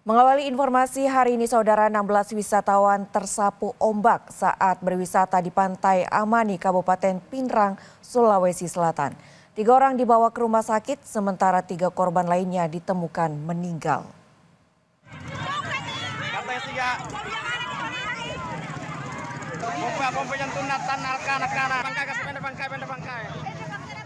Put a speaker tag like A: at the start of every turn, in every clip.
A: Mengawali informasi hari ini, Saudara, 16 wisatawan tersapu ombak saat berwisata di Pantai Amani, Kabupaten Pinrang, Sulawesi Selatan. 3 orang dibawa ke rumah sakit, sementara 3 korban lainnya ditemukan meninggal.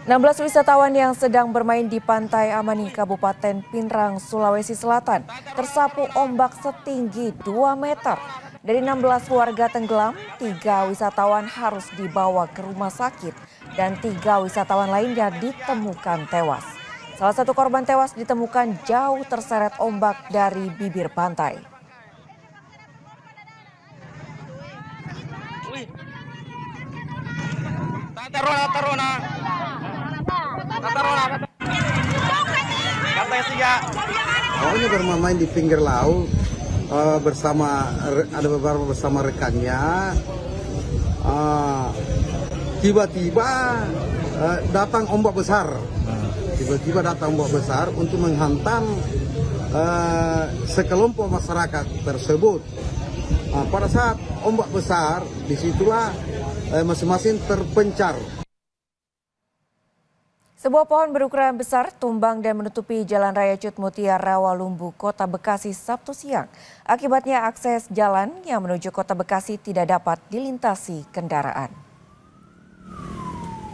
A: 16 wisatawan yang sedang bermain di Pantai Amani, Kabupaten Pinrang, Sulawesi Selatan tersapu ombak setinggi 2 meter. Dari 16 warga tenggelam, 3 wisatawan harus dibawa ke rumah sakit dan 3 wisatawan lainnya ditemukan tewas. Salah satu korban tewas ditemukan jauh terseret ombak dari bibir pantai.
B: Pokoknya bermain di pinggir laut ada beberapa bersama rekannya. Tiba-tiba datang ombak besar. Tiba-tiba datang ombak besar untuk menghantam sekelompok masyarakat tersebut. Pada saat ombak besar, disitulah masing-masing terpencar.
A: Sebuah pohon berukuran besar tumbang dan menutupi Jalan Raya Cut Mutia Rawalumbu, Kota Bekasi Sabtu siang. Akibatnya akses jalan yang menuju Kota Bekasi tidak dapat dilintasi kendaraan.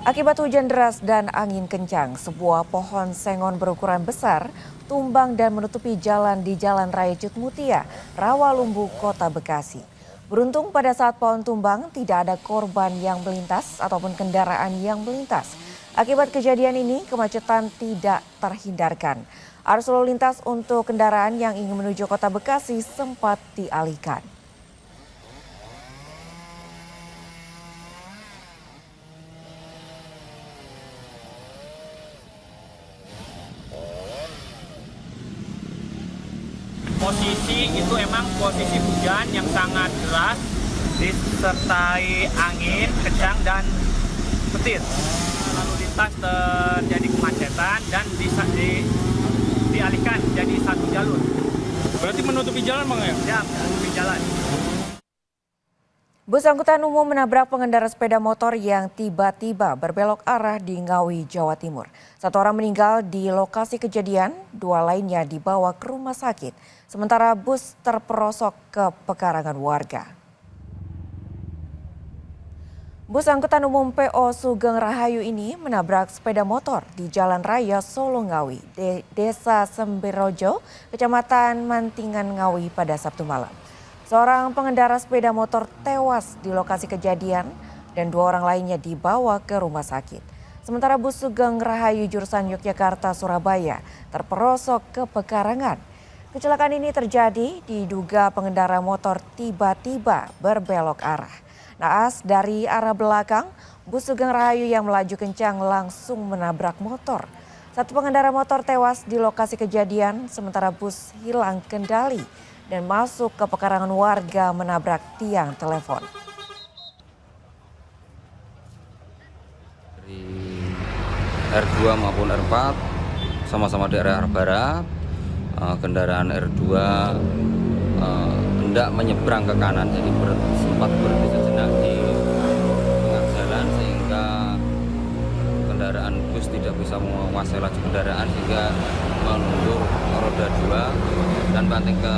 A: Akibat hujan deras dan angin kencang, sebuah pohon sengon berukuran besar tumbang dan menutupi jalan di Jalan Raya Cut Mutia Rawalumbu, Kota Bekasi. Beruntung pada saat pohon tumbang tidak ada korban yang melintas ataupun kendaraan yang melintas. Akibat kejadian ini, kemacetan tidak terhindarkan. Arus lalu lintas untuk kendaraan yang ingin menuju Kota Bekasi sempat dialihkan.
C: Posisi itu emang posisi hujan yang sangat deras, disertai angin kencang dan petir. Lalu lintas terjadi kemacetan dan dialihkan jadi satu jalur.
D: Berarti menutupi jalan, Bang, ya?
C: Ya, menutupi jalan.
A: Bus angkutan umum menabrak pengendara sepeda motor yang tiba-tiba berbelok arah di Ngawi, Jawa Timur. 1 orang meninggal di lokasi kejadian, 2 lainnya dibawa ke rumah sakit. Sementara bus terperosok ke pekarangan warga. Bus angkutan umum PO Sugeng Rahayu ini menabrak sepeda motor di Jalan Raya Solo Ngawi, Desa Semberojo, Kecamatan Mantingan Ngawi pada Sabtu malam. Seorang pengendara sepeda motor tewas di lokasi kejadian dan 2 orang lainnya dibawa ke rumah sakit. Sementara bus Sugeng Rahayu jurusan Yogyakarta-Surabaya terperosok ke pekarangan. Kecelakaan ini terjadi diduga pengendara motor tiba-tiba berbelok arah. Naas dari arah belakang, bus Sugeng Rahayu yang melaju kencang langsung menabrak motor. 1 pengendara motor tewas di lokasi kejadian, sementara bus hilang kendali dan masuk ke pekarangan warga menabrak tiang telepon.
E: Dari R2 maupun R4 sama-sama daerah arah barat, kendaraan R2 hendak menyeberang ke kanan, jadi sempat berhenti sejenak di tengah jalan sehingga kendaraan bus tidak bisa menguasai laju kendaraan sehingga mengundur roda 2 dan banting ke